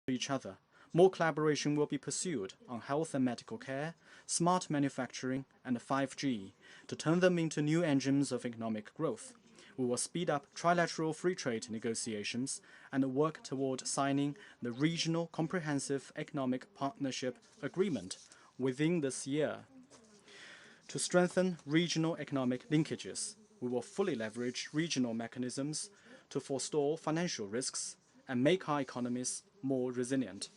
each other. More collaboration will be pursued on health and medical care, smart manufacturing, and 5G to turn them into new engines of economic growth. We will speed up trilateral free trade negotiations and work toward signing the Regional Comprehensive Economic Partnership Agreement within this year. To strengthen regional economic linkages, we will fully leverage regional mechanisms to forestall financial risks and make our economies more resilient.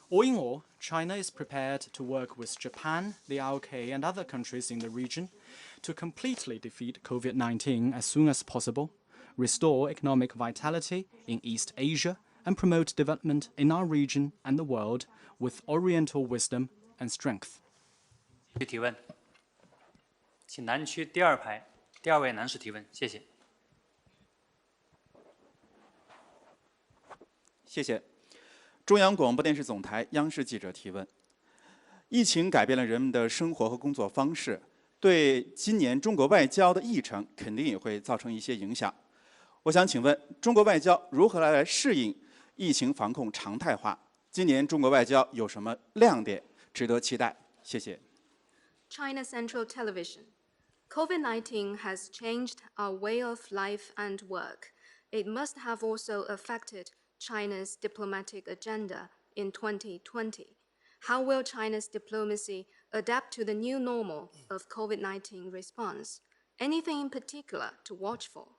All in all, China is prepared to work with Japan, the ROK, and other countries in the region to completely defeat COVID-19 as soon as possible, restore economic vitality in East Asia, and promote development in our region and the world with Oriental wisdom and strength. 提问，请南区第二排第二位男士提问，谢谢。谢谢。中央广播电视总台央视记者提问：疫情改变了人们的生活和工作方式，对今年中国外交的议程肯定也会造成一些影响。我想请问，中国外交如何来适应疫情防控常态化？今年中国外交有什么亮点值得期待？谢谢。China Central Television. COVID-19 has changed our way of life and work. It must have also affected China's diplomatic agenda in 2020. How will China's diplomacy adapt to the new normal of COVID-19 response? Anything in particular to watch for?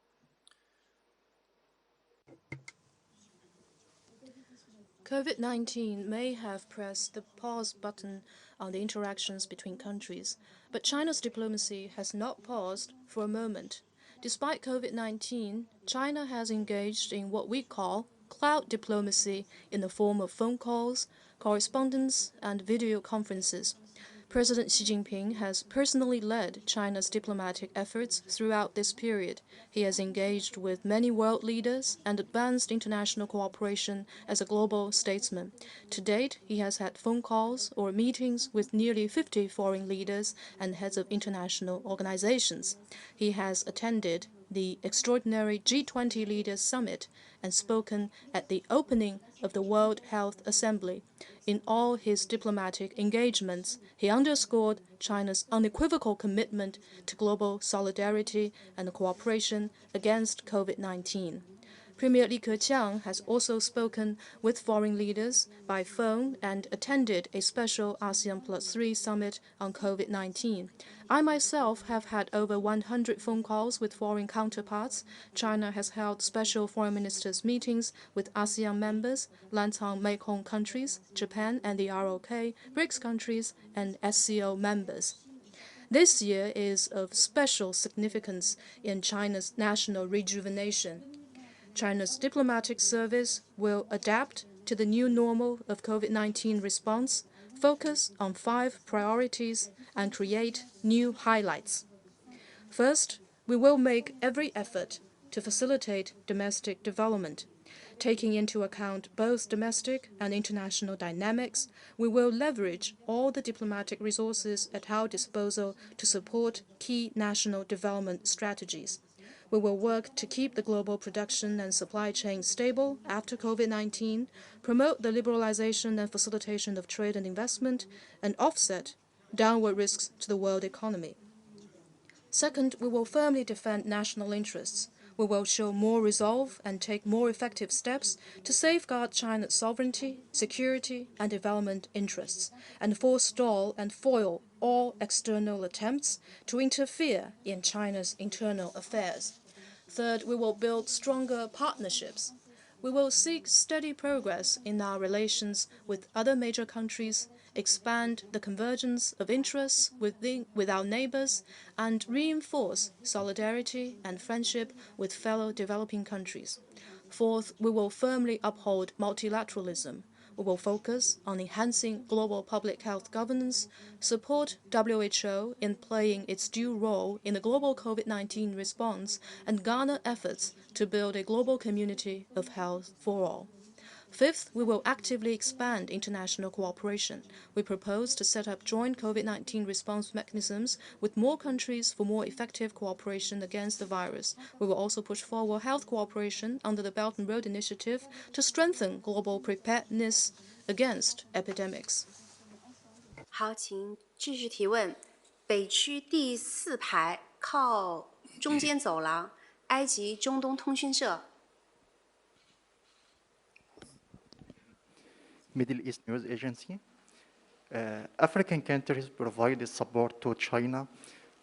COVID-19 may have pressed the pause button on the interactions between countries, but China's diplomacy has not paused for a moment. Despite COVID-19, China has engaged in what we call cloud diplomacy in the form of phone calls, correspondence, and video conferences. President Xi Jinping has personally led China's diplomatic efforts throughout this period. He has engaged with many world leaders and advanced international cooperation as a global statesman. To date, he has had phone calls or meetings with nearly 50 foreign leaders and heads of international organizations. He has attended the extraordinary G20 Leaders Summit and spoken at the opening of the World Health Assembly. In all his diplomatic engagements, he underscored China's unequivocal commitment to global solidarity and cooperation against COVID-19. Premier Li Keqiang has also spoken with foreign leaders by phone and attended a special ASEAN+3 summit on COVID-19. I myself have had over 100 phone calls with foreign counterparts. China has held special foreign ministers' meetings with ASEAN members, Lantang Mekong countries, Japan and the ROK, BRICS countries, and SCO members. This year is of special significance in China's national rejuvenation. China's diplomatic service will adapt to the new normal of COVID-19 response, focus on 5 priorities, and create new highlights. First, we will make every effort to facilitate domestic development. Taking into account both domestic and international dynamics, we will leverage all the diplomatic resources at our disposal to support key national development strategies. We will work to keep the global production and supply chain stable after COVID-19, promote the liberalization and facilitation of trade and investment, and offset downward risks to the world economy. Second, we will firmly defend national interests. We will show more resolve and take more effective steps to safeguard China's sovereignty, security, and development interests, and forestall and foil all external attempts to interfere in China's internal affairs. Third, we will build stronger partnerships. We will seek steady progress in our relations with other major countries, expand the convergence of interests with our neighbors, and reinforce solidarity and friendship with fellow developing countries. Fourth, we will firmly uphold multilateralism. We will focus on enhancing global public health governance, support WHO in playing its due role in the global COVID-19 response, and garner efforts to build a global community of health for all. Fifth, we will actively expand international cooperation. We propose to set up joint COVID-19 response mechanisms with more countries for more effective cooperation against the virus. We will also push forward health cooperation under the Belt and Road Initiative to strengthen global preparedness against epidemics. 好，请继续提问。北区第4排靠中间走廊，埃及中东通讯社。 Middle East News Agency. African countries provided support to China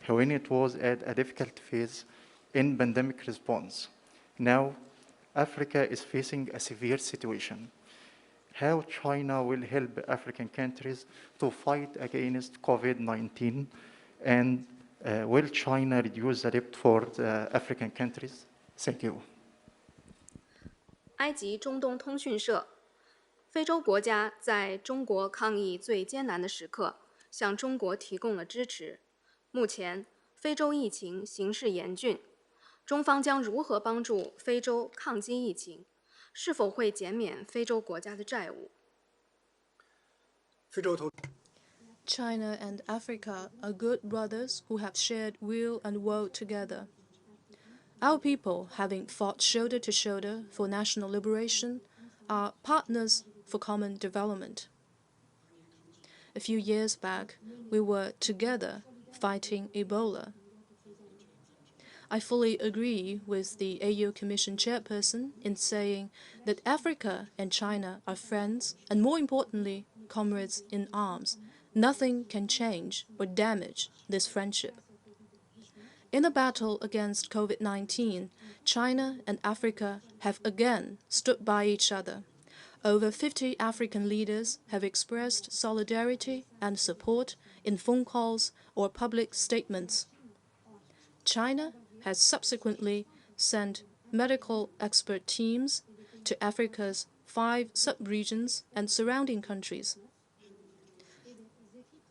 when it was at a difficult phase in pandemic response. Now, Africa is facing a severe situation. How China will help African countries to fight against COVID-19, and will China reduce the debt for the African countries? Thank you. 埃及中东通讯社。非洲国家在中国抗疫最艰难的时刻，向中国提供了支持。目前，非洲疫情形势严峻，中方将如何帮助非洲抗击疫情？是否会减免非洲国家的债务？ China and Africa are good brothers who have shared will and woe together. Our people, having fought shoulder to shoulder for national liberation, are partners for common development. A few years back, we were together fighting Ebola. I fully agree with the AU Commission chairperson in saying that Africa and China are friends and, more importantly, comrades in arms. Nothing can change or damage this friendship. In the battle against COVID-19, China and Africa have again stood by each other. Over 50 African leaders have expressed solidarity and support in phone calls or public statements. China has subsequently sent medical expert teams to Africa's 5 sub-regions and surrounding countries.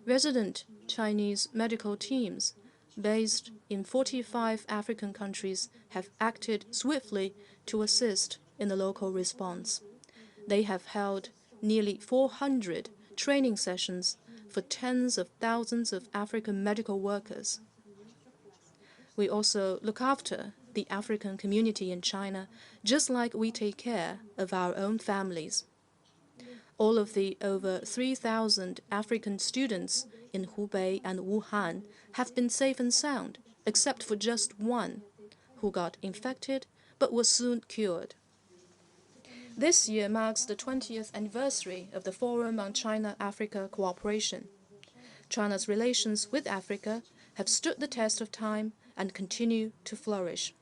Resident Chinese medical teams based in 45 African countries have acted swiftly to assist in the local response. They have held nearly 400 training sessions for tens of thousands of African medical workers. We also look after the African community in China, just like we take care of our own families. All of the over 3,000 African students in Hubei and Wuhan have been safe and sound, except for just one, who got infected but was soon cured. This year marks the 20th anniversary of the Forum on China-Africa Cooperation. China's relations with Africa have stood the test of time and continue to flourish.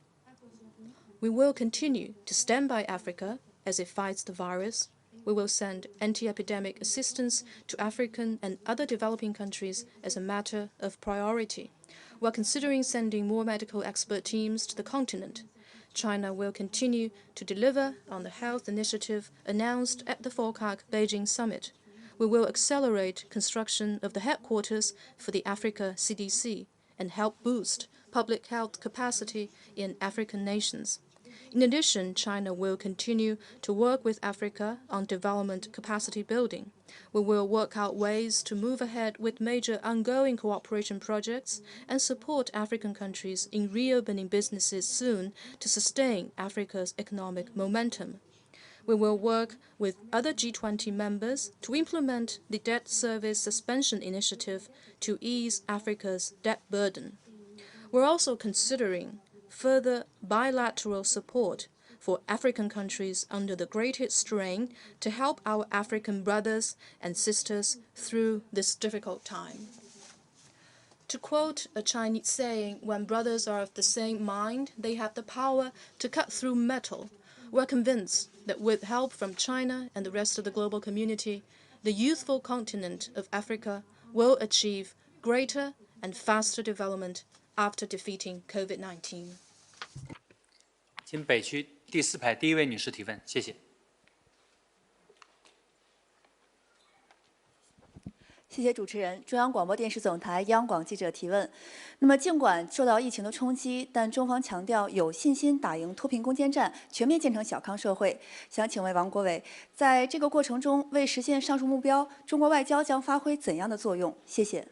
We will continue to stand by Africa as it fights the virus. We will send anti-epidemic assistance to African and other developing countries as a matter of priority. We are considering sending more medical expert teams to the continent. China will continue to deliver on the health initiative announced at the BEIJING summit. We will accelerate construction of the headquarters for the Africa CDC and help boost public health capacity in African nations. In addition, China will continue to work with Africa on development capacity building. We will work out ways to move ahead with major ongoing cooperation projects and support African countries in reopening businesses soon to sustain Africa's economic momentum. We will work with other G20 members to implement the debt service suspension initiative to ease Africa's debt burden. We're also considering further bilateral support for African countries under the greatest strain to help our African brothers and sisters through this difficult time. To quote a Chinese saying, when brothers are of the same mind, they have the power to cut through metal. We're convinced that with help from China and the rest of the global community, the youthful continent of Africa will achieve greater and faster development after defeating COVID-19. 请北区第4排第1位女士提问，谢谢。谢谢主持人。中央广播电视总台央广记者提问。那么，尽管受到疫情的冲击，但中方强调有信心打赢脱贫攻坚战，全面建成小康社会。想请问王国伟，在这个过程中，为实现上述目标，中国外交将发挥怎样的作用？谢谢。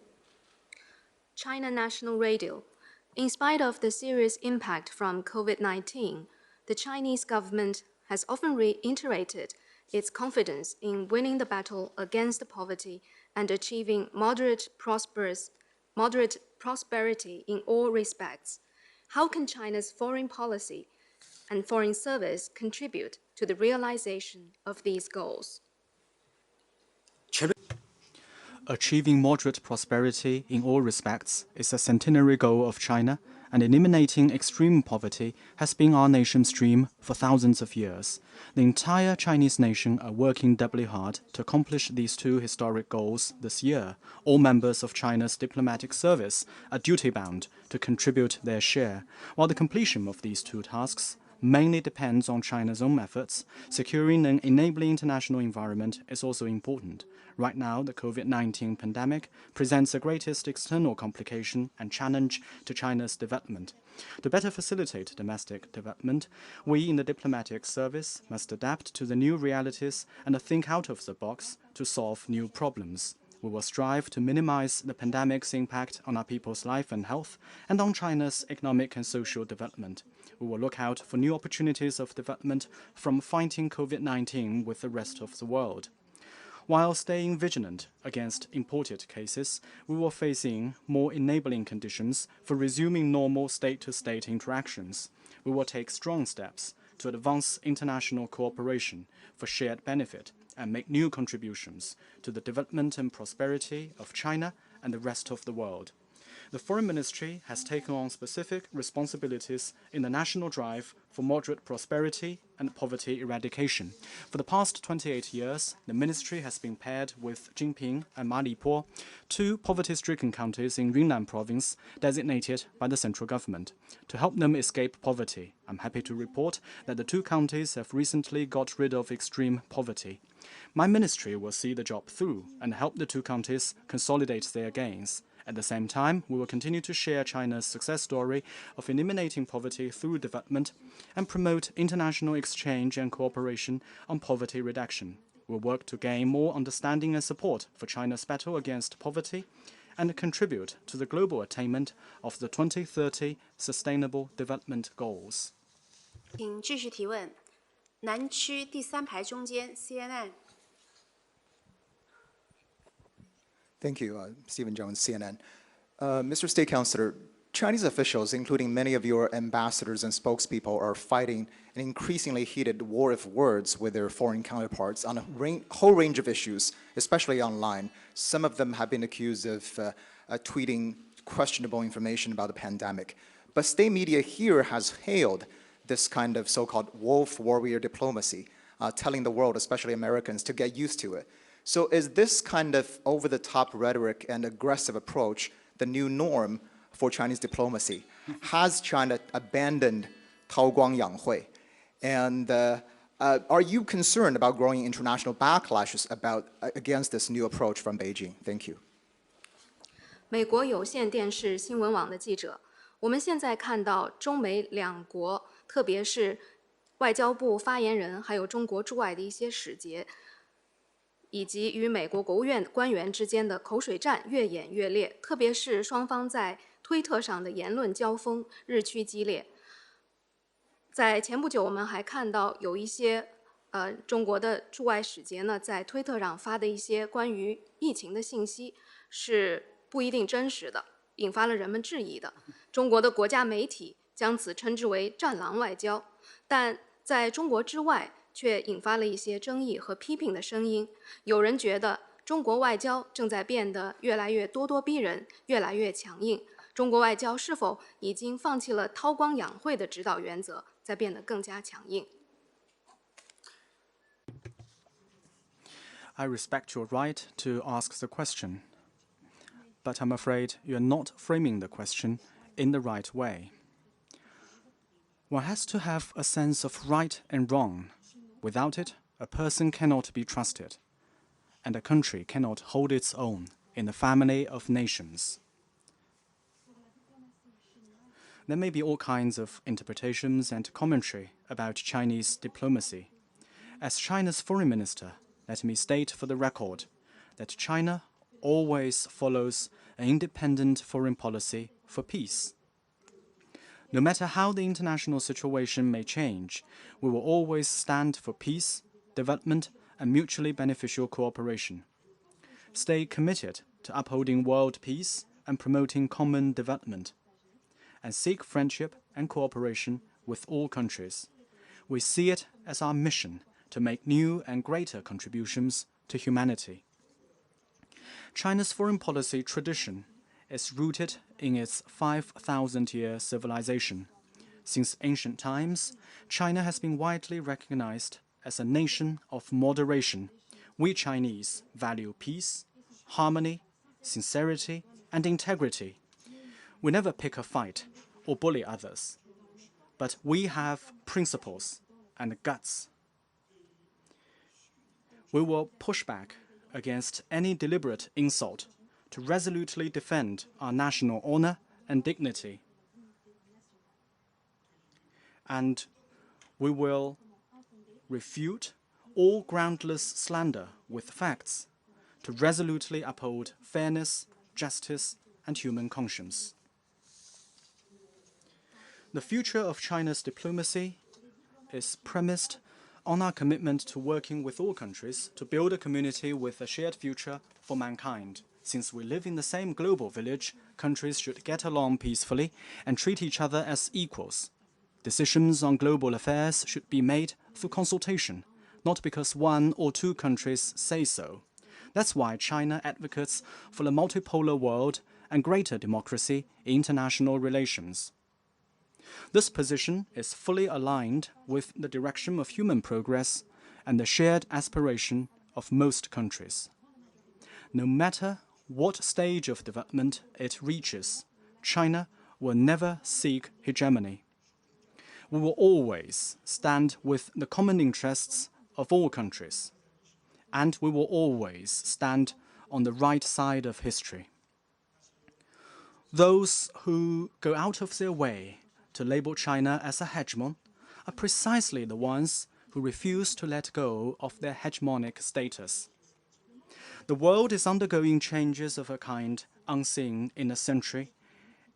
China National Radio. In spite of the serious impact from COVID-19, the Chinese government has often reiterated its confidence in winning the battle against poverty and achieving moderate prosperity in all respects. How can China's foreign policy and foreign service contribute to the realization of these goals? Achieving moderate prosperity in all respects is a centenary goal of China, and eliminating extreme poverty has been our nation's dream for thousands of years. The entire Chinese nation are working doubly hard to accomplish these two historic goals this year. All members of China's diplomatic service are duty-bound to contribute their share, while the completion of these two tasks mainly depends on China's own efforts. Securing an enabling international environment is also important. Right now, the COVID-19 pandemic presents the greatest external complication and challenge to China's development. To better facilitate domestic development, we in the diplomatic service must adapt to the new realities and think out of the box to solve new problems. We will strive to minimize the pandemic's impact on our people's life and health and on China's economic and social development. We will look out for new opportunities of development from fighting COVID-19 with the rest of the world. While staying vigilant against imported cases, we will face in more enabling conditions for resuming normal state-to-state interactions. We will take strong steps to advance international cooperation for shared benefit and make new contributions to the development and prosperity of China and the rest of the world. The Foreign Ministry has taken on specific responsibilities in the national drive for moderate prosperity and poverty eradication. For the past 28 years, the ministry has been paired with Jinping and Malipo, two poverty-stricken counties in Yunnan province designated by the central government, to help them escape poverty. I'm happy to report that the two counties have recently got rid of extreme poverty. My ministry will see the job through and help the two counties consolidate their gains. At the same time, we will continue to share China's success story of eliminating poverty through development and promote international exchange and cooperation on poverty reduction. We'll work to gain more understanding and support for China's battle against poverty and contribute to the global attainment of the 2030 Sustainable Development Goals. 请继续提问。南区第三排中间 CNN。Thank you, Stephen Jones, CNN. Mr. State Councilor, Chinese officials, including many of your ambassadors and spokespeople, are fighting an increasingly heated war of words with their foreign counterparts on a whole range of issues, especially online. Some of them have been accused of tweeting questionable information about the pandemic. But state media here has hailed this kind of so-called wolf warrior diplomacy, telling the world, especially Americans, to get used to it. So is this kind of over-the-top rhetoric and aggressive approach the new norm for Chinese diplomacy? Has China abandoned Tao Guang Yang Hui? And are you concerned about growing international backlashes against this new approach from Beijing? Thank you. 美国有线电视新闻网的记者，我们现在看到中美两国，特别是外交部发言人，还有中国驻外的一些使节，以及与美国国务院官员之间的口水战越演越烈，特别是双方在推特上的言论交锋日趋激烈。在前不久，我们还看到有一些中国的驻外使节呢，在推特上发的一些关于疫情的信息是不一定真实的，引发了人们质疑的。中国的国家媒体将此称之为“战狼外交”，但在中国之外，却引发了一些争议和批评的声音。有人觉得中国外交正在变得越来越咄咄逼人，越来越强硬。中国外交是否已经放弃了韬光养晦的指导原则，在变得更加强硬？ I respect your right to ask the question, but I'm afraid you're not framing the question in the right way. One has to have a sense of right and wrong. Without it, a person cannot be trusted, and a country cannot hold its own in the family of nations. There may be all kinds of interpretations and commentary about Chinese diplomacy. As China's foreign minister, let me state for the record that China always follows an independent foreign policy for peace. No matter how the international situation may change, we will always stand for peace, development, and mutually beneficial cooperation. Stay committed to upholding world peace and promoting common development, and seek friendship and cooperation with all countries. We see it as our mission to make new and greater contributions to humanity. China's foreign policy tradition is rooted in its 5,000-year civilization. Since ancient times, China has been widely recognized as a nation of moderation. We Chinese value peace, harmony, sincerity, and integrity. We never pick a fight or bully others, but we have principles and guts. We will push back against any deliberate insult to resolutely defend our national honor and dignity. And we will refute all groundless slander with facts to resolutely uphold fairness, justice, and human conscience. The future of China's diplomacy is premised on our commitment to working with all countries to build a community with a shared future for mankind. Since we live in the same global village, countries should get along peacefully and treat each other as equals. Decisions on global affairs should be made through consultation, not because one or two countries say so. That's why China advocates for a multipolar world and greater democracy in international relations. This position is fully aligned with the direction of human progress and the shared aspiration of most countries. No matter what stage of development it reaches, China will never seek hegemony. We will always stand with the common interests of all countries, and we will always stand on the right side of history. Those who go out of their way to label China as a hegemon are precisely the ones who refuse to let go of their hegemonic status. The world is undergoing changes of a kind unseen in a century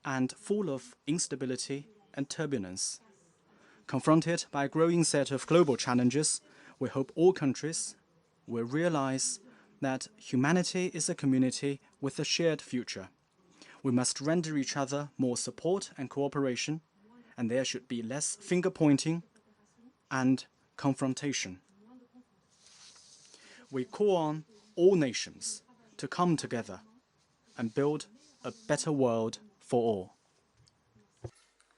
and full of instability and turbulence. Confronted by a growing set of global challenges, we hope all countries will realize that humanity is a community with a shared future. We must render each other more support and cooperation, and there should be less finger-pointing and confrontation. We call on all nations to come together and build a better world for all.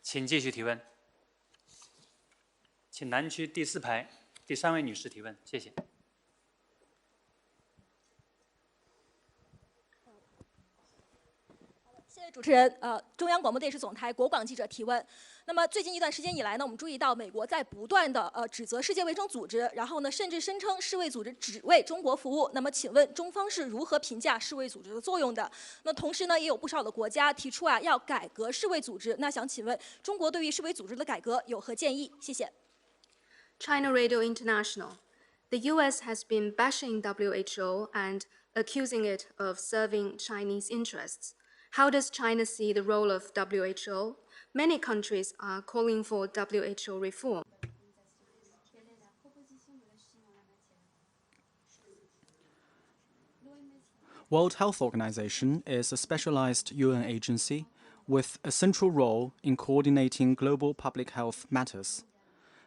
请继续提问。请南区第4排第3位女士提问，谢谢。谢谢主持人。中央广播电视总台国广记者提问。那么最近一段时间以来呢，我们注意到美国在不断的指责世界卫生组织，然后呢，甚至声称世卫组织只为中国服务。那么请问中方是如何评价世卫组织的作用的？那同时呢，也有不少的国家提出要改革世卫组织。那想请问中国对于世卫组织的改革有何建议？谢谢。China Radio International. The US has been bashing WHO and accusing it of serving Chinese interests. How does China see the role of WHO? Many countries are calling for WHO reform. World Health Organization is a specialized UN agency with a central role in coordinating global public health matters.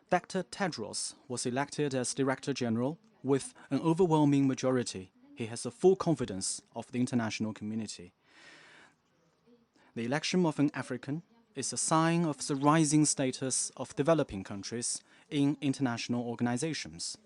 Dr. Tedros was elected as Director General with an overwhelming majority. He has the full confidence of the international community. The election of an African is a sign of the rising status of developing countries in international organizations.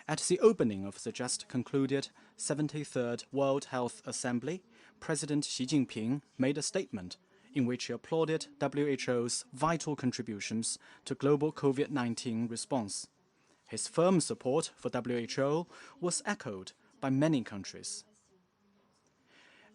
At the opening of the just concluded 73rd World Health Assembly, President Xi Jinping made a statement in which he applauded WHO's vital contributions to global COVID-19 response. His firm support for WHO was echoed by many countries.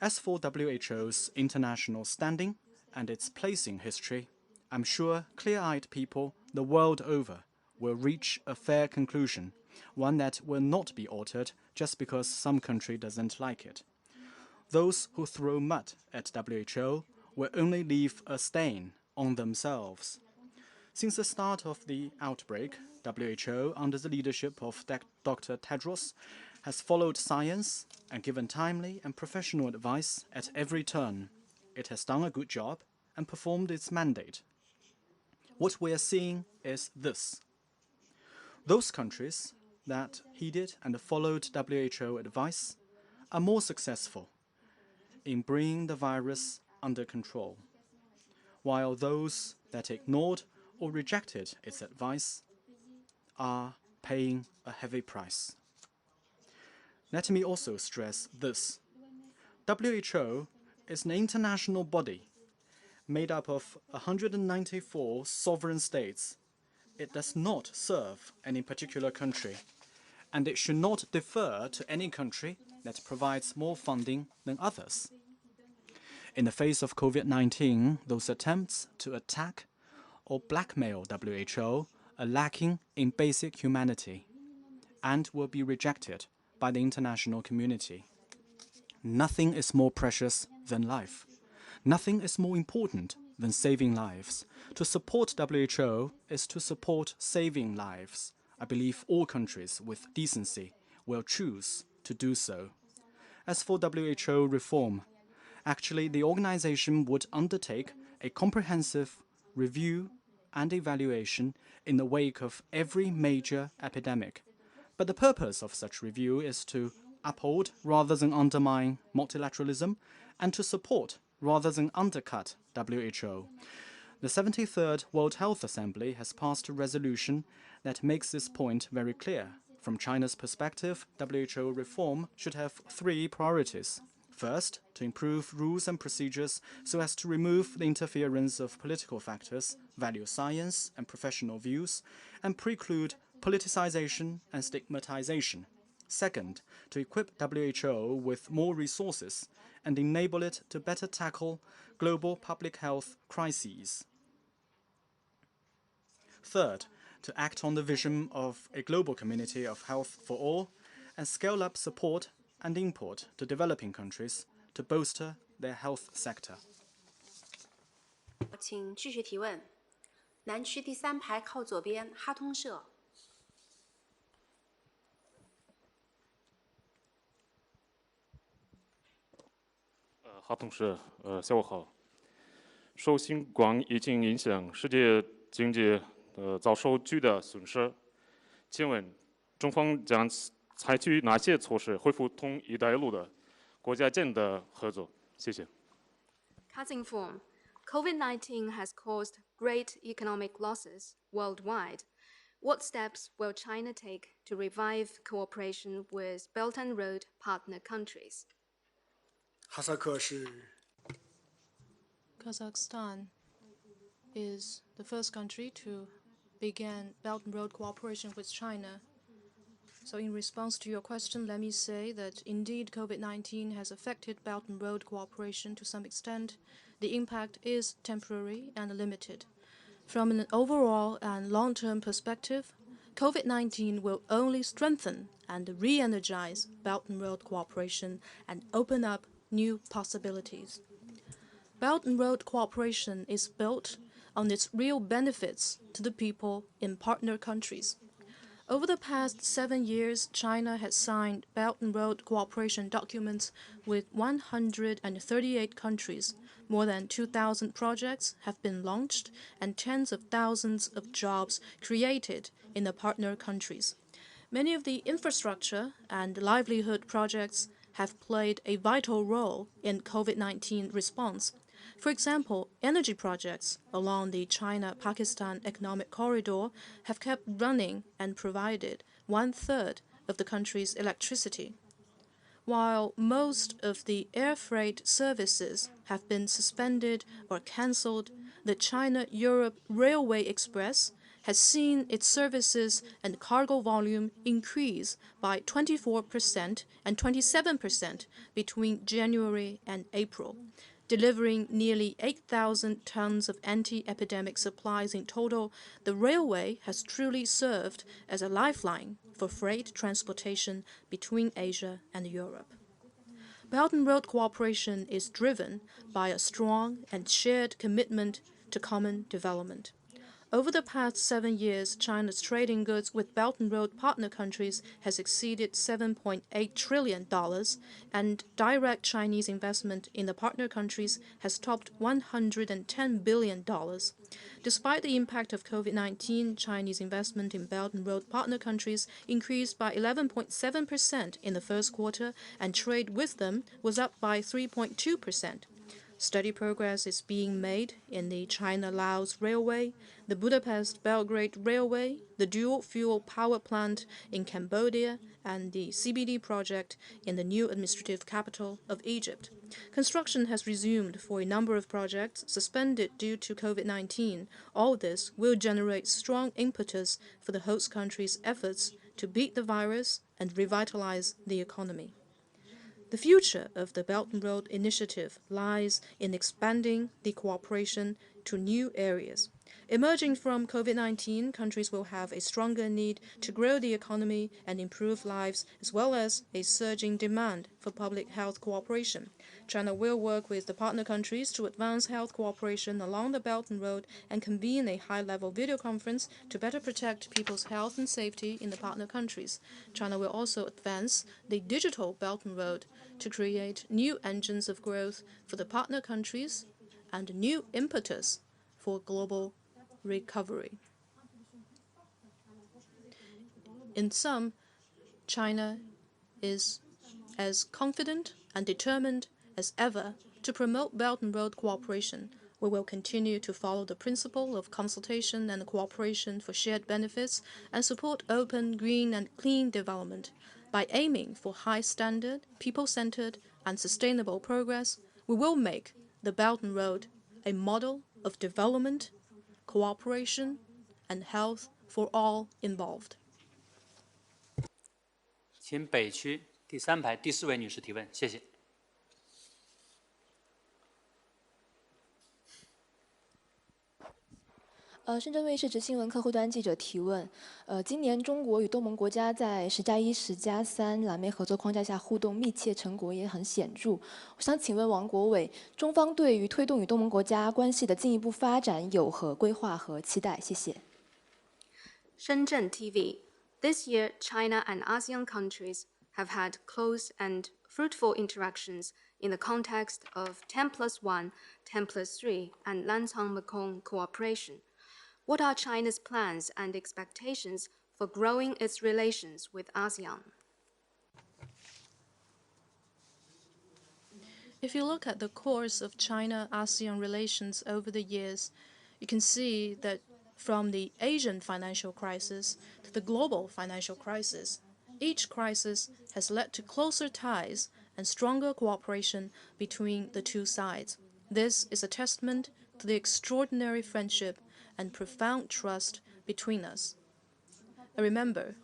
As for WHO's international standing and its place in history, I'm sure clear-eyed people the world over will reach a fair conclusion, one that will not be altered just because some country doesn't like it. Those who throw mud at WHO will only leave a stain on themselves. Since the start of the outbreak, WHO, under the leadership of Dr. Tedros, has followed science and given timely and professional advice at every turn. It has done a good job and performed its mandate. What we are seeing is this. Those countries that heeded and followed WHO advice are more successful in bringing the virus under control, while those that ignored or rejected its advice are paying a heavy price. Let me also stress this. WHO is an international body made up of 194 sovereign states. It does not serve any particular country, and it should not defer to any country that provides more funding than others. In the face of COVID-19, those attempts to attack or blackmail WHO are lacking in basic humanity and will be rejected by the international community. Nothing is more precious than life. Nothing is more important than saving lives. To support WHO is to support saving lives. I believe all countries with decency will choose to do so. As for WHO reform, actually the organization would undertake a comprehensive review and evaluation in the wake of every major epidemic. But the purpose of such review is to uphold rather than undermine multilateralism and to support rather than undercut WHO. The 73rd World Health Assembly has passed a resolution that makes this point very clear. From China's perspective, WHO reform should have three priorities. First, to improve rules and procedures so as to remove the interference of political factors, value science and professional views, and preclude politicization and stigmatization. Second, to equip WHO with more resources and enable it to better tackle global public health crises. Third, to act on the vision of a global community of health for all and scale up support and import to developing countries to bolster their health sector. 请继续提问。南区第3排靠左边，哈通社。哈同事，下午好。受新冠疫情影响，世界经济遭受巨大损失。请问，中方将采取哪些措施恢复同“一带一路”的国家间的合作？谢谢。Cutting form. COVID-19 has caused great economic losses worldwide. What steps will China take to revive cooperation with Belt and Road partner countries? 哈萨克是 Kazakhstan is the first country to begin Belt and Road cooperation with China. So in response to your question, let me say that indeed COVID-19 has affected Belt and Road cooperation to some extent. The impact is temporary and limited. From an overall and long-term perspective, COVID-19 will only strengthen and re-energize Belt and Road cooperation and open up new possibilities. Belt and Road cooperation is built on its real benefits to the people in partner countries. Over the past 7 years, China has signed Belt and Road cooperation documents with 138 countries. More than 2,000 projects have been launched and tens of thousands of jobs created in the partner countries. Many of the infrastructure and livelihood projects have played a vital role in COVID-19 response. For example, energy projects along the China-Pakistan economic corridor have kept running and provided 1/3 of the country's electricity. While most of the air freight services have been suspended or cancelled, the China-Europe Railway Express has seen its services and cargo volume increase by 24% and 27% between January and April, delivering nearly 8,000 tons of anti-epidemic supplies in total. The railway has truly served as a lifeline for freight transportation between Asia and Europe. Belt and Road cooperation is driven by a strong and shared commitment to common development. Over the past 7 years, China's trading goods with Belt and Road partner countries has exceeded $7.8 trillion, and direct Chinese investment in the partner countries has topped $110 billion. Despite the impact of COVID-19, Chinese investment in Belt and Road partner countries increased by 11.7% in the first quarter, and trade with them was up by 3.2%. Steady progress is being made in the China-Laos Railway, the Budapest-Belgrade Railway, the dual-fuel power plant in Cambodia, and the CBD project in the new administrative capital of Egypt. Construction has resumed for a number of projects suspended due to COVID-19. All this will generate strong impetus for the host country's efforts to beat the virus and revitalize the economy. The future of the Belt and Road Initiative lies in expanding the cooperation to new areas. Emerging from COVID-19, countries will have a stronger need to grow the economy and improve lives, as well as a surging demand for public health cooperation. China will work with the partner countries to advance health cooperation along the Belt and Road and convene a high-level video conference to better protect people's health and safety in the partner countries. China will also advance the digital Belt and Road to create new engines of growth for the partner countries and new impetus for global recovery. In sum, China is as confident and determined as ever to promote Belt and Road cooperation. We will continue to follow the principle of consultation and cooperation for shared benefits and support open, green, and clean development. By aiming for high standard, people-centered, and sustainable progress, we will make the Belt and Road a model of development, cooperation, and health for all involved. 请北区第3排第4位女士提问，谢谢。深圳卫视执新闻客户端记者提问：今年中国与东盟国家在10+1、10+3蓝莓合作框架下互动密切，成果也很显著。我想请问王国伟，中方对于推动与东盟国家关系的进一步发展有何规划和期待？谢谢。Shenzhen TV. This year, China and ASEAN countries have had close and fruitful interactions in the context of 10+1, 10+3, and Lancang-Mekong cooperation. What are China's plans and expectations for growing its relations with ASEAN? If you look at the course of China-ASEAN relations over the years, you can see that from the Asian financial crisis to the global financial crisis, each crisis has led to closer ties and stronger cooperation between the two sides. This is a testament to the extraordinary friendship and profound trust between us. I remember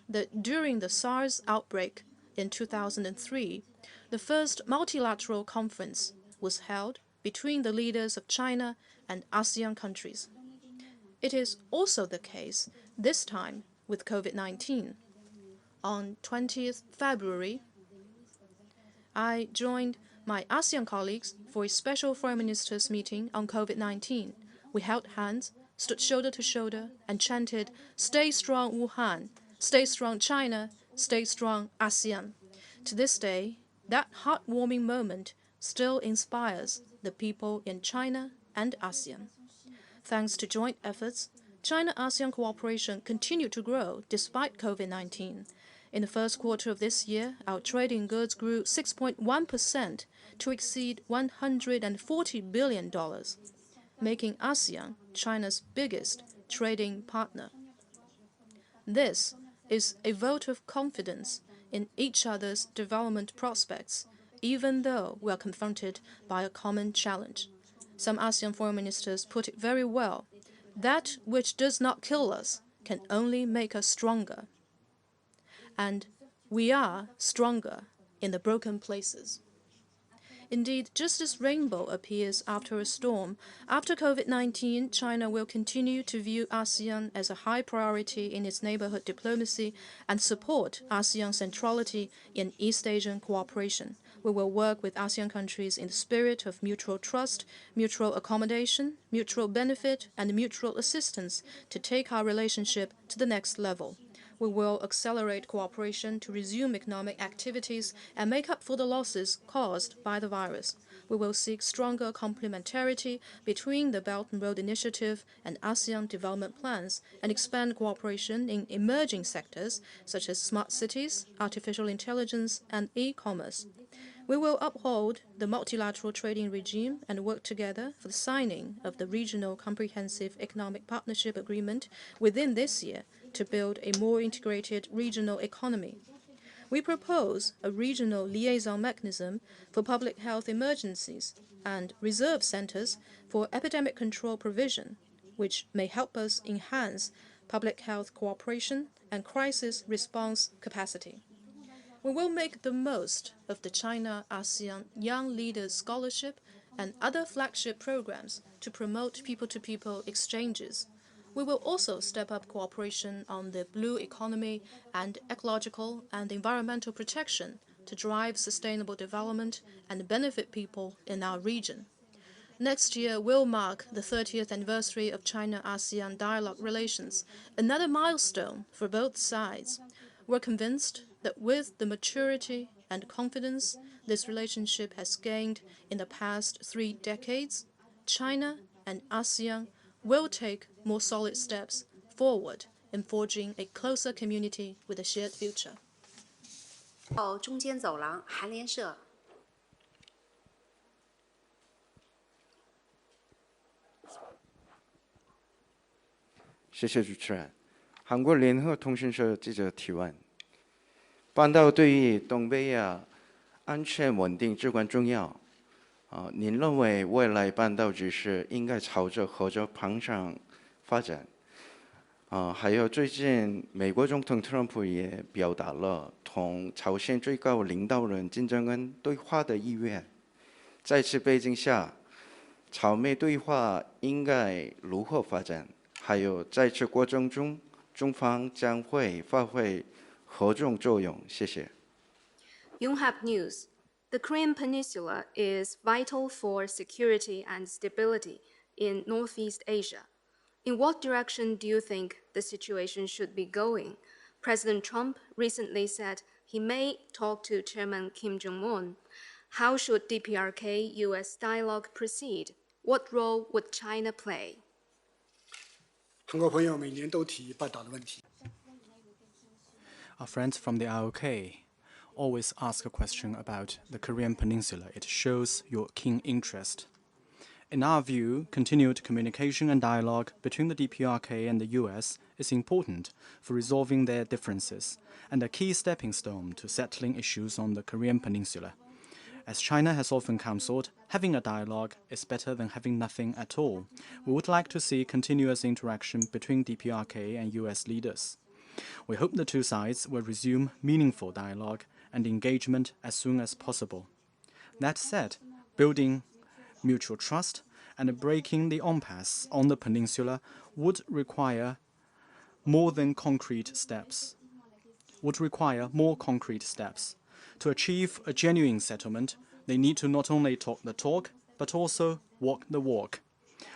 that during the SARS outbreak in 2003, the first multilateral conference was held between the leaders of China and ASEAN countries. It is also the case this time with COVID-19. On 20th February, I joined my ASEAN colleagues for a special foreign ministers meeting on COVID-19. We held hands, stood shoulder to shoulder, and chanted, "Stay strong, Wuhan, stay strong, China, stay strong, ASEAN." To this day, that heartwarming moment still inspires the people in China and ASEAN. Thanks to joint efforts, China-ASEAN cooperation continued to grow despite COVID-19. In the first quarter of this year, our trade in goods grew 6.1% to exceed $140 billion, making ASEAN China's biggest trading partner. This is a vote of confidence in each other's development prospects, even though we are confronted by a common challenge. Some ASEAN foreign ministers put it very well. That which does not kill us can only make us stronger. And we are stronger in the broken places. Indeed, just as rainbow appears after a storm, after COVID-19, China will continue to view ASEAN as a high priority in its neighborhood diplomacy and support ASEAN centrality in East Asian cooperation. We will work with ASEAN countries in the spirit of mutual trust, mutual accommodation, mutual benefit, and mutual assistance to take our relationship to the next level. We will accelerate cooperation to resume economic activities and make up for the losses caused by the virus. We will seek stronger complementarity between the Belt and Road Initiative and ASEAN development plans and expand cooperation in emerging sectors such as smart cities, artificial intelligence, and e-commerce. We will uphold the multilateral trading regime and work together for the signing of the Regional Comprehensive Economic Partnership Agreement within this year to build a more integrated regional economy. We propose a regional liaison mechanism for public health emergencies and reserve centers for epidemic control provision, which may help us enhance public health cooperation and crisis response capacity. We will make the most of the China-ASEAN Young Leaders Scholarship and other flagship programs to promote people-to-people exchanges. We will also step up cooperation on the blue economy and ecological and environmental protection to drive sustainable development and benefit people in our region. Next year will mark the 30th anniversary of China-ASEAN dialogue relations, another milestone for both sides. We're convinced that with the maturity and confidence this relationship has gained in the past 3 decades, China and ASEAN will take more solid steps forward in forging a closer community with a shared future. 到中间走廊，韩联社。谢谢主持人。韩国联合通讯社记者提问：半岛对于东北亚安全稳定至关重要。您认为未来半岛局势应该朝着何种方向发展？还有最近美国总统特朗普也表达了同朝鲜最高领导人金正恩对话的意愿。在此背景下，朝美对话应该如何发展？还有在此过程中，中方将会发挥何种作用？谢谢。Yonhap News. The Korean Peninsula is vital for security and stability in Northeast Asia. In what direction do you think the situation should be going? President Trump recently said he may talk to Chairman Kim Jong-un. How should DPRK-US dialogue proceed? What role would China play? 中国朋友每年都提半岛的问题。 Our friends from the IOK always ask a question about the Korean Peninsula. It shows your keen interest. In our view, continued communication and dialogue between the DPRK and the US is important for resolving their differences and a key stepping stone to settling issues on the Korean Peninsula. As China has often counseled, having a dialogue is better than having nothing at all. We would like to see continuous interaction between DPRK and US leaders. We hope the two sides will resume meaningful dialogue and engagement as soon as possible. That said, building mutual trust and breaking the impasse on the peninsula would require more concrete steps. To achieve a genuine settlement, they need to not only talk the talk, but also walk the walk.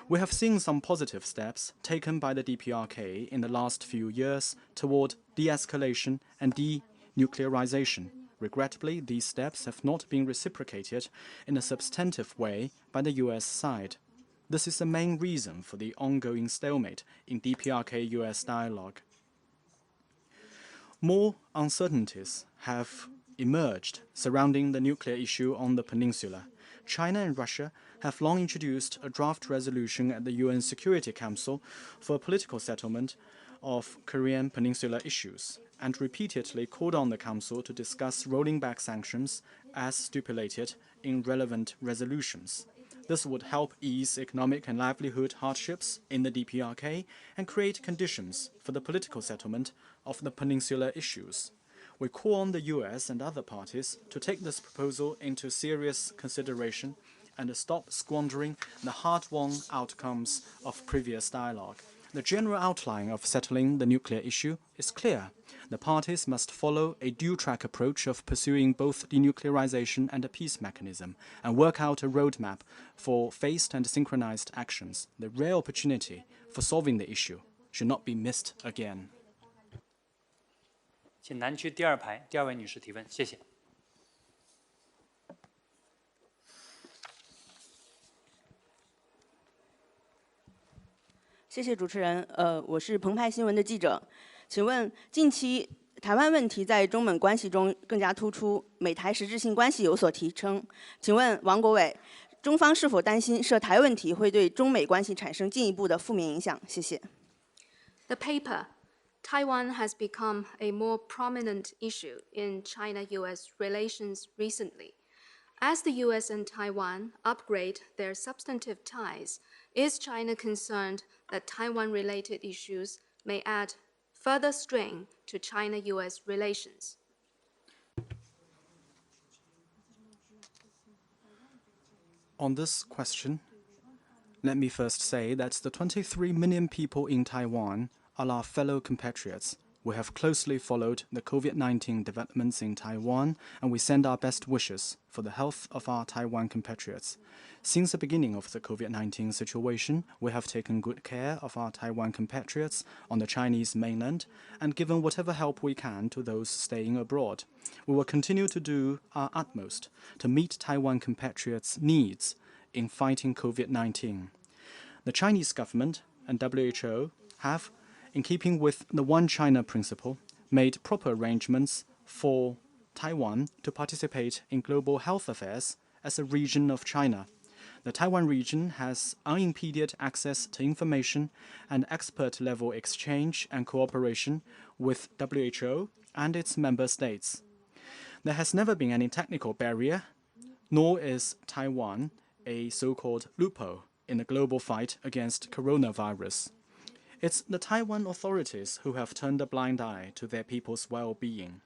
We have seen some positive steps taken by the DPRK in the last few years toward de-escalation and denuclearization. Regrettably, these steps have not been reciprocated in a substantive way by the US side. This is the main reason for the ongoing stalemate in DPRK-US dialogue. More uncertainties have emerged surrounding the nuclear issue on the peninsula. China and Russia have long introduced a draft resolution at the UN Security Council for a political settlement of Korean Peninsula issues, and repeatedly called on the Council to discuss rolling back sanctions as stipulated in relevant resolutions. This would help ease economic and livelihood hardships in the DPRK and create conditions for the political settlement of the peninsular issues. We call on the US and other parties to take this proposal into serious consideration and stop squandering the hard-won outcomes of previous dialogue. The general outline of settling the nuclear issue is clear. The parties must follow a dual-track approach of pursuing both denuclearization and a peace mechanism, and work out a roadmap for phased and synchronized actions. The rare opportunity for solving the issue should not be missed again. 请南区第二排第二位女士提问，谢谢。谢谢主持人。我是澎湃新闻的记者，请问近期台湾问题在中美关系中更加突出，美台实质性关系有所提升。请问王国伟，中方是否担心涉台问题会对中美关系产生进一步的负面影响？谢谢。The paper, Taiwan has become a more prominent issue in China-US relations recently. As the US and Taiwan upgrade their substantive ties, is China concerned that Taiwan-related issues may add further strain to China-US relations? On this question, let me first say that the 23 million people in Taiwan are our fellow compatriots. We have closely followed the COVID-19 developments in Taiwan, and we send our best wishes for the health of our Taiwan compatriots. Since the beginning of the COVID-19 situation, we have taken good care of our Taiwan compatriots on the Chinese mainland and given whatever help we can to those staying abroad. We will continue to do our utmost to meet Taiwan compatriots' needs in fighting COVID-19. The Chinese government and WHO have, in keeping with the One China principle, made proper arrangements for Taiwan to participate in global health affairs as a region of China. The Taiwan region has unimpeded access to information and expert-level exchange and cooperation with WHO and its member states. There has never been any technical barrier, nor is Taiwan a so-called loophole in the global fight against coronavirus. It's the Taiwan authorities who have turned a blind eye to their people's well-being.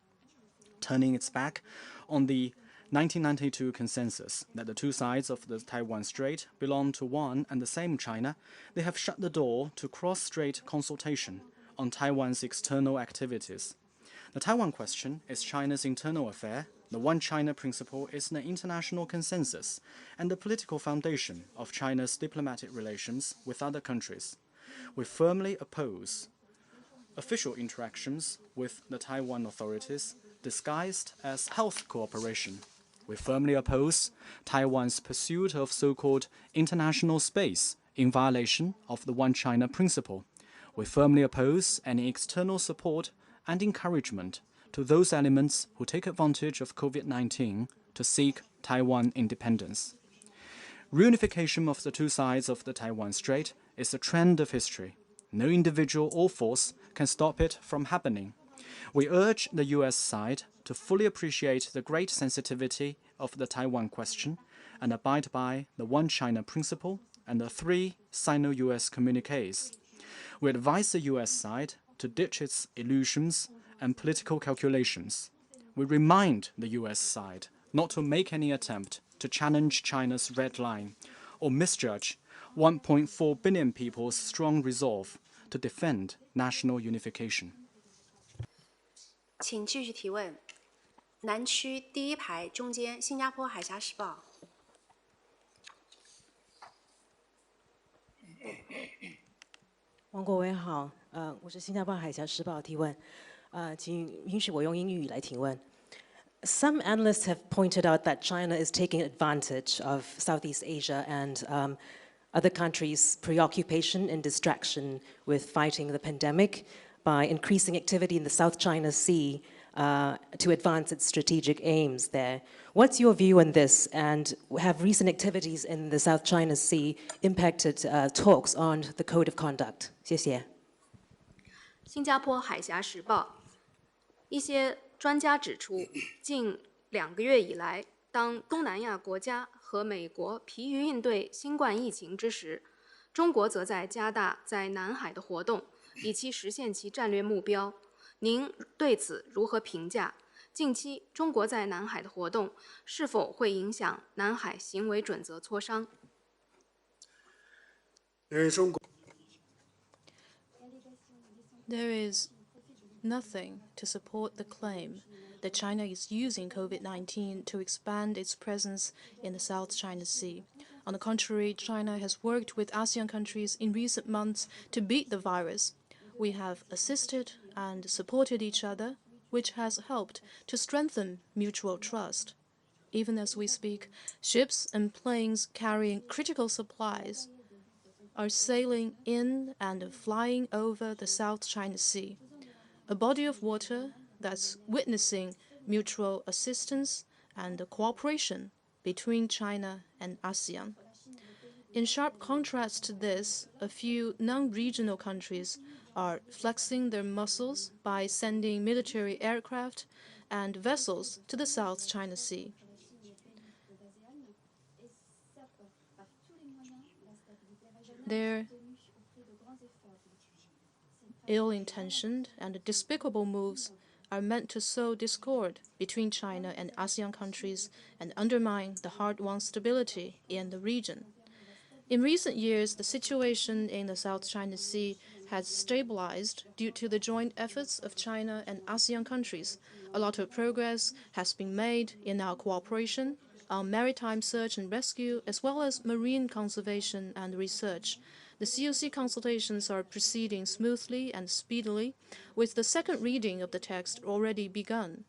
Turning its back on the 1992 consensus that the two sides of the Taiwan Strait belong to one and the same China, they have shut the door to cross-strait consultation on Taiwan's external activities. The Taiwan question is China's internal affair. The One China principle is an international consensus and the political foundation of China's diplomatic relations with other countries. We firmly oppose official interactions with the Taiwan authorities disguised as health cooperation. We firmly oppose Taiwan's pursuit of so-called international space in violation of the One China principle. We firmly oppose any external support and encouragement to those elements who take advantage of COVID-19 to seek Taiwan independence. Reunification of the two sides of the Taiwan Strait is a trend of history. No individual or force can stop it from happening. We urge the US side to fully appreciate the great sensitivity of the Taiwan question and abide by the One China principle and the 3 Sino-US communiques. We advise the US side to ditch its illusions and political calculations. We remind the US side not to make any attempt to challenge China's red line or misjudge 1.4 billion people's strong resolve to defend national unification. 请继续提问。南区第一排中间，新加坡海峡时报。王国维好，我是新加坡海峡时报提问，请允许我用英语来提问。Some analysts have pointed out that China is taking advantage of Southeast Asia and other countries' preoccupation and distraction with fighting the pandemic by increasing activity in the South China Sea to advance its strategic aims there. What's your view on this, and have recent activities in the South China Sea impacted talks on the Code of Conduct? 谢谢。新加坡海峡时报，一些专家指出，近2个月以来，当东南亚国家和美国疲于应对新冠疫情之时，中国则在加大在南海的活动，以期实现其战略目标。您对此如何评价？近期中国在南海的活动是否会影响南海行为准则磋商？ There is nothing to support the claim that China is using COVID-19 to expand its presence in the South China Sea. On the contrary, China has worked with ASEAN countries in recent months to beat the virus. We have assisted and supported each other, which has helped to strengthen mutual trust. Even as we speak, ships and planes carrying critical supplies are sailing in and flying over the South China Sea, a body of water that's witnessing mutual assistance and cooperation between China and ASEAN. In sharp contrast to this, a few non-regional countries are flexing their muscles by sending military aircraft and vessels to the South China Sea. Their ill-intentioned and despicable moves are meant to sow discord between China and ASEAN countries and undermine the hard-won stability in the region. In recent years, the situation in the South China Sea has stabilized due to the joint efforts of China and ASEAN countries. A lot of progress has been made in our cooperation on maritime search and rescue, as well as marine conservation and research. The COC consultations are proceeding smoothly and speedily, with the second reading of the text already begun.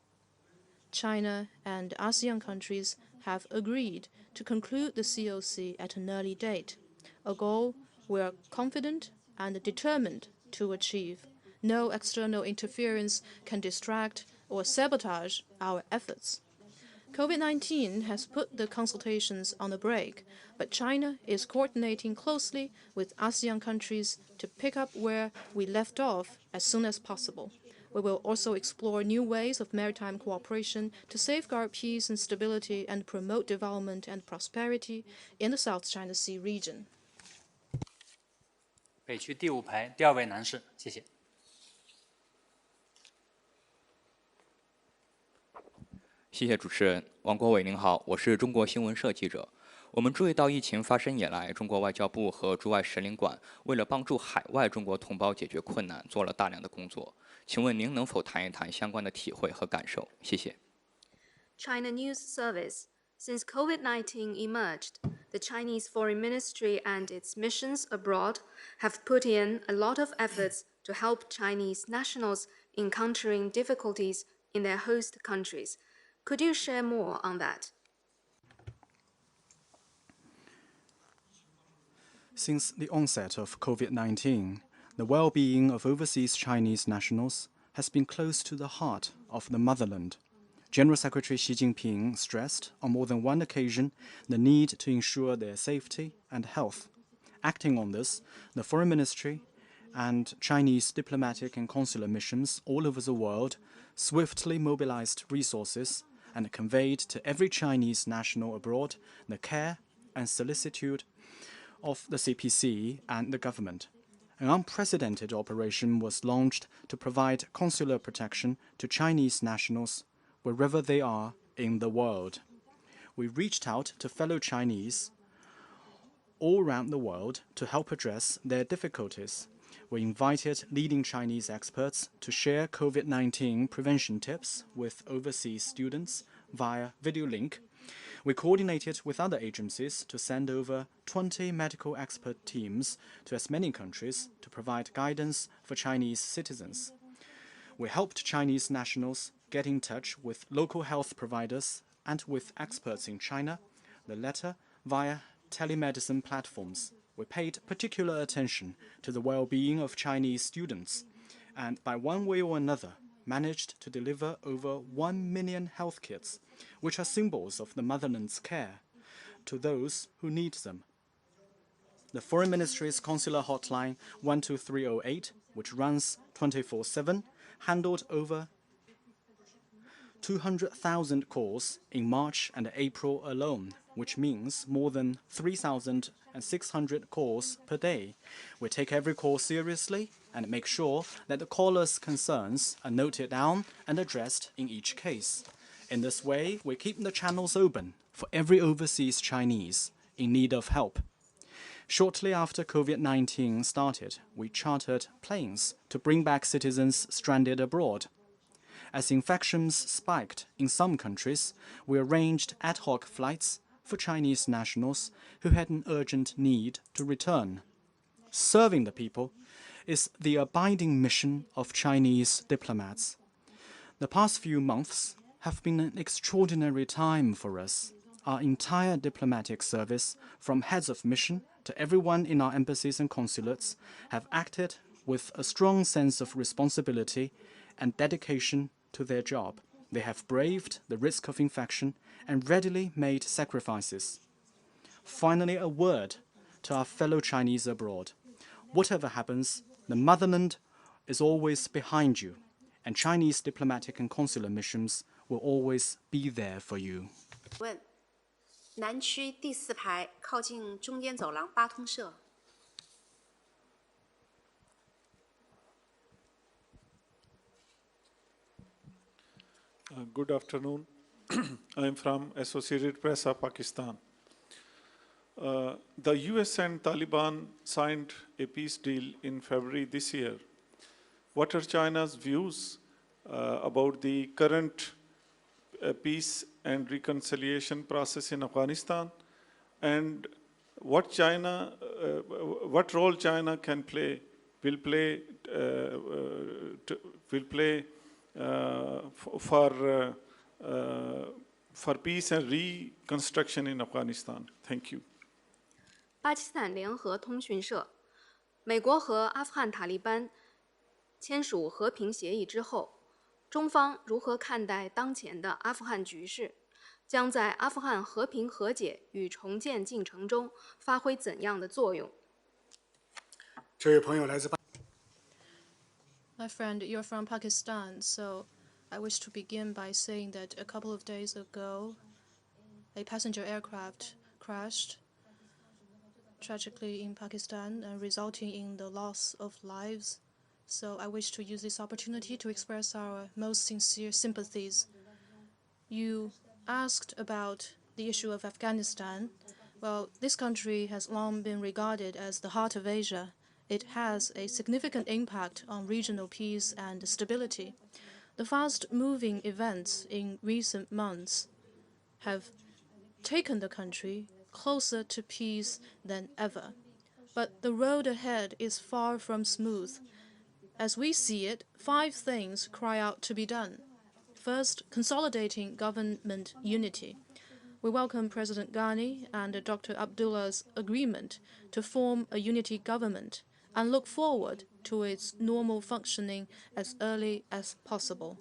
China and ASEAN countries have agreed to conclude the COC at an early date, a goal we are confident and determined to achieve. No external interference can distract or sabotage our efforts. COVID-19 has put the consultations on a break, but China is coordinating closely with ASEAN countries to pick up where we left off as soon as possible. We will also explore new ways of maritime cooperation to safeguard peace and stability and promote development and prosperity in the South China Sea region. 北区第5排第2位男士，谢谢。谢谢主持人，王国伟您好，我是中国新闻社记者。我们注意到疫情发生以来，中国外交部和驻外使领馆为了帮助海外中国同胞解决困难，做了大量的工作。请问您能否谈一谈相关的体会和感受？谢谢。China News Service. Since COVID-19 emerged, the Chinese Foreign Ministry and its missions abroad have put in a lot of efforts to help Chinese nationals encountering difficulties in their host countries. Could you share more on that? Since the onset of COVID-19, the well-being of overseas Chinese nationals has been close to the heart of the motherland. General Secretary Xi Jinping stressed on more than one occasion the need to ensure their safety and health. Acting on this, the Foreign Ministry and Chinese diplomatic and consular missions all over the world swiftly mobilized resources and conveyed to every Chinese national abroad the care and solicitude of the CPC and the government. An unprecedented operation was launched to provide consular protection to Chinese nationals wherever they are in the world. We reached out to fellow Chinese all around the world to help address their difficulties. We invited leading Chinese experts to share COVID-19 prevention tips with overseas students via video link. We coordinated with other agencies to send over 20 medical expert teams to as many countries to provide guidance for Chinese citizens. We helped Chinese nationals get in touch with local health providers and with experts in China, the latter via telemedicine platforms. We paid particular attention to the well-being of Chinese students, and by one way or another, managed to deliver over 1 million health kits, which are symbols of the motherland's care, to those who need them. The Foreign Ministry's consular hotline 12308, which runs 24/7, handled over 200,000 calls in March and April alone, which means more than 3,600 calls per day. We take every call seriously and make sure that the caller's concerns are noted down and addressed in each case. In this way, we keep the channels open for every overseas Chinese in need of help. Shortly after COVID-19 started, we chartered planes to bring back citizens stranded abroad. As infections spiked in some countries, we arranged ad hoc flights for Chinese nationals who had an urgent need to return. Serving the people is the abiding mission of Chinese diplomats. The past few months have been an extraordinary time for us. Our entire diplomatic service, from heads of mission to everyone in our embassies and consulates, have acted with a strong sense of responsibility and dedication to their job. They have braved the risk of infection and readily made sacrifices. Finally, a word to our fellow Chinese abroad. Whatever happens, the motherland is always behind you, and Chinese diplomatic and consular missions will always be there for you. 问，南区第4排靠近中间走廊8通社。Good afternoon. I am from Associated Press of Pakistan. The US and Taliban signed a peace deal in February this year. What are China's views about the current peace and reconciliation process in Afghanistan, and what role China will play for peace and reconstruction in Afghanistan? Thank you. 巴基斯坦联合通讯社，美国和阿富汗塔利班签署和平协议之后，中方如何看待当前的阿富汗局势？将在阿富汗和平和解与重建进程中发挥怎样的作用？这位朋友来自。 My friend, you're from Pakistan, so I wish to begin by saying that a couple of days ago, a passenger aircraft crashed tragically in Pakistan, resulting in the loss of lives. So I wish to use this opportunity to express our most sincere sympathies. You asked about the issue of Afghanistan. Well, this country has long been regarded as the heart of Asia. It has a significant impact on regional peace and stability. The fast-moving events in recent months have taken the country closer to peace than ever. But the road ahead is far from smooth. As we see it, 5 things cry out to be done. First, consolidating government unity. We welcome President Ghani and Dr. Abdullah's agreement to form a unity government and look forward to its normal functioning as early as possible.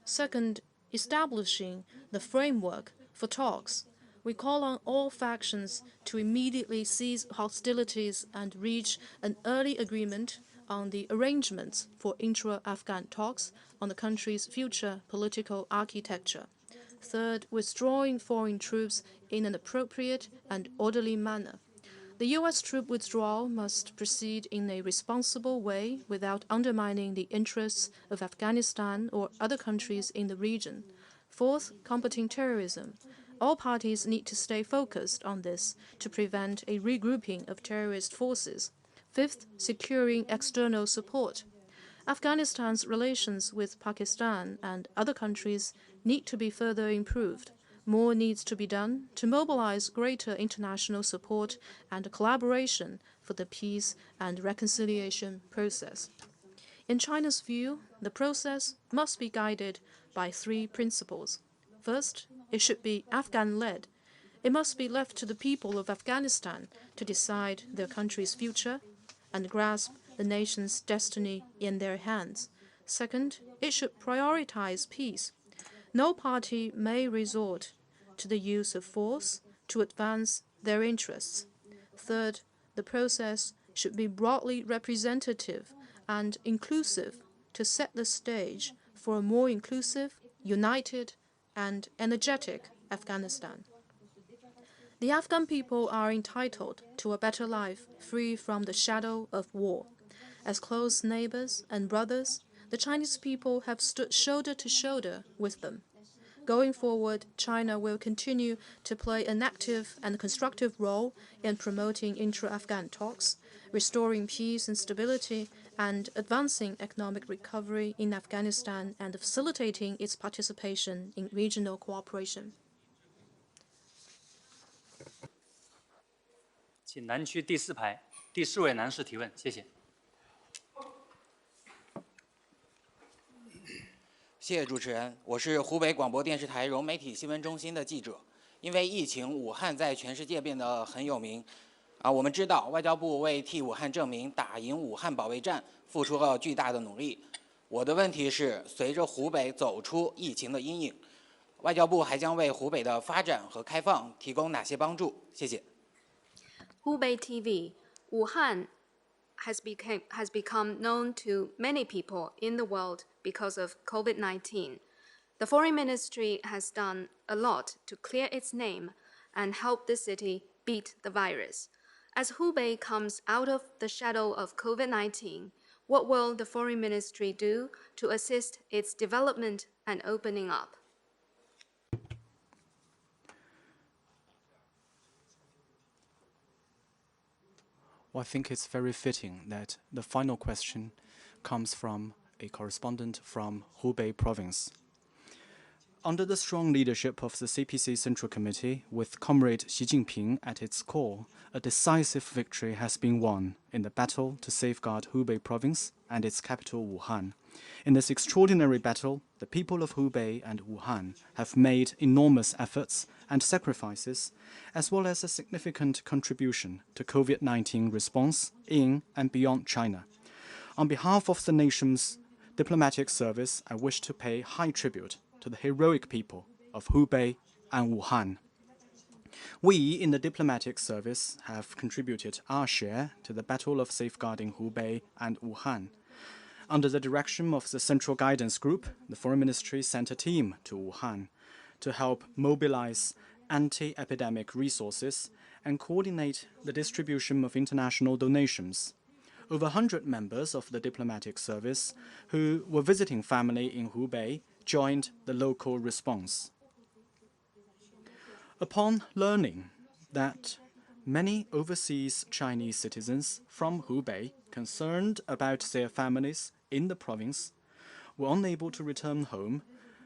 Second, establishing the framework for talks. We call on all factions to immediately cease hostilities and reach an early agreement on the arrangements for intra-Afghan talks on the country's future political architecture. Third, withdrawing foreign troops in an appropriate and orderly manner. The U.S. troop withdrawal must proceed in a responsible way without undermining the interests of Afghanistan or other countries in the region. Fourth, combating terrorism. All parties need to stay focused on this to prevent a regrouping of terrorist forces. Fifth, securing external support. Afghanistan's relations with Pakistan and other countries need to be further improved. More needs to be done to mobilize greater international support and collaboration for the peace and reconciliation process. In China's view, the process must be guided by 3 principles. First, it should be Afghan-led. It must be left to the people of Afghanistan to decide their country's future and grasp the nation's destiny in their hands. Second, it should prioritize peace. No party may resort to the use of force to advance their interests. Third, the process should be broadly representative and inclusive to set the stage for a more inclusive, united, and energetic Afghanistan. The Afghan people are entitled to a better life free from the shadow of war. As close neighbors and brothers, the Chinese people have stood shoulder to shoulder with them. Going forward, China will continue to play an active and constructive role in promoting intra-Afghan talks, restoring peace and stability, and advancing economic recovery in Afghanistan and facilitating its participation in regional cooperation. 请南区第4排第4位男士提问，谢谢。谢谢主持人，我是湖北广播电视台融媒体新闻中心的记者。因为疫情，武汉在全世界变得很有名。我们知道外交部为替武汉证明、打赢武汉保卫战付出了巨大的努力。我的问题是，随着湖北走出疫情的阴影，外交部还将为湖北的发展和开放提供哪些帮助？谢谢。Hubei TV, Wuhan has become known to many people in the world because of COVID-19. The Foreign Ministry has done a lot to clear its name and help the city beat the virus. As Hubei comes out of the shadow of COVID-19, what will the Foreign Ministry do to assist its development and opening up? Well, I think it's very fitting that the final question comes from a correspondent from Hubei province. Under the strong leadership of the CPC Central Committee, with Comrade Xi Jinping at its core, a decisive victory has been won in the battle to safeguard Hubei province and its capital Wuhan. In this extraordinary battle, the people of Hubei and Wuhan have made enormous efforts and sacrifices, as well as a significant contribution to COVID-19 response in and beyond China. On behalf of the nation's diplomatic service, I wish to pay high tribute to the heroic people of Hubei and Wuhan. We in the diplomatic service have contributed our share to the battle of safeguarding Hubei and Wuhan. Under the direction of the Central Guidance Group, the Foreign Ministry sent a team to Wuhan to help mobilize anti-epidemic resources and coordinate the distribution of international donations. Over 100 members of the diplomatic service who were visiting family in Hubei joined the local response. Upon learning that many overseas Chinese citizens from Hubei concerned about their families in the province were unable to return home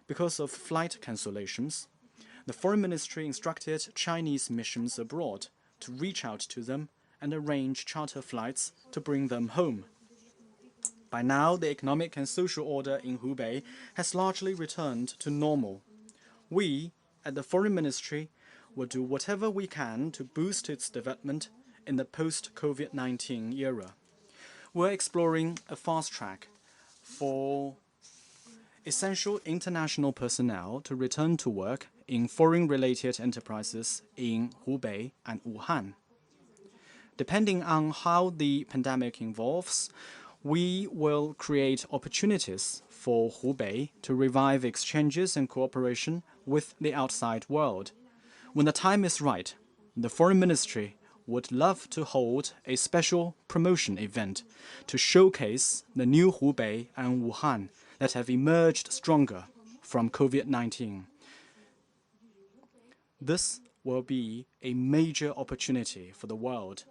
because of flight cancellations, the Foreign Ministry instructed Chinese missions abroad to reach out to them and arrange charter flights to bring them home. By now, the economic and social order in Hubei has largely returned to normal. We, at the Foreign Ministry, will do whatever we can to boost its development in the post-COVID-19 era. We're exploring a fast track for essential international personnel to return to work in foreign-related enterprises in Hubei and Wuhan. Depending on how the pandemic evolves, we will create opportunities for Hubei to revive exchanges and cooperation with the outside world. When the time is right, the Foreign Ministry would love to hold a special promotion event to showcase the new Hubei and Wuhan that have emerged stronger from COVID-19. This will be a major opportunity for the world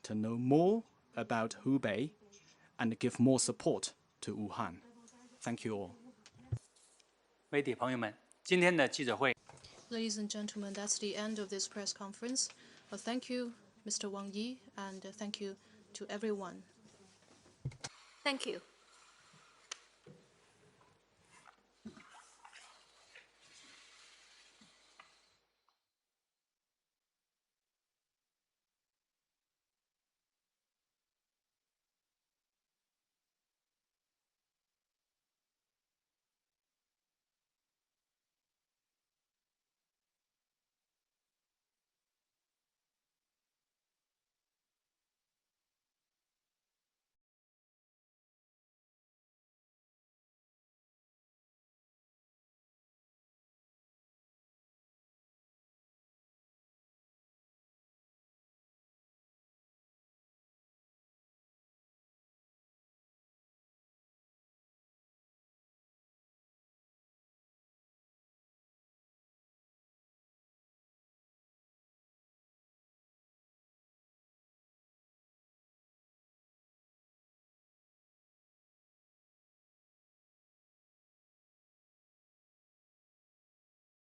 to know more about Hubei and give more support to Wuhan. Thank you all. 媒体朋友们，今天的记者会。 Ladies and gentlemen, that's the end of this press conference. Thank you, Mr. Wang Yi, and thank you to everyone. Thank you.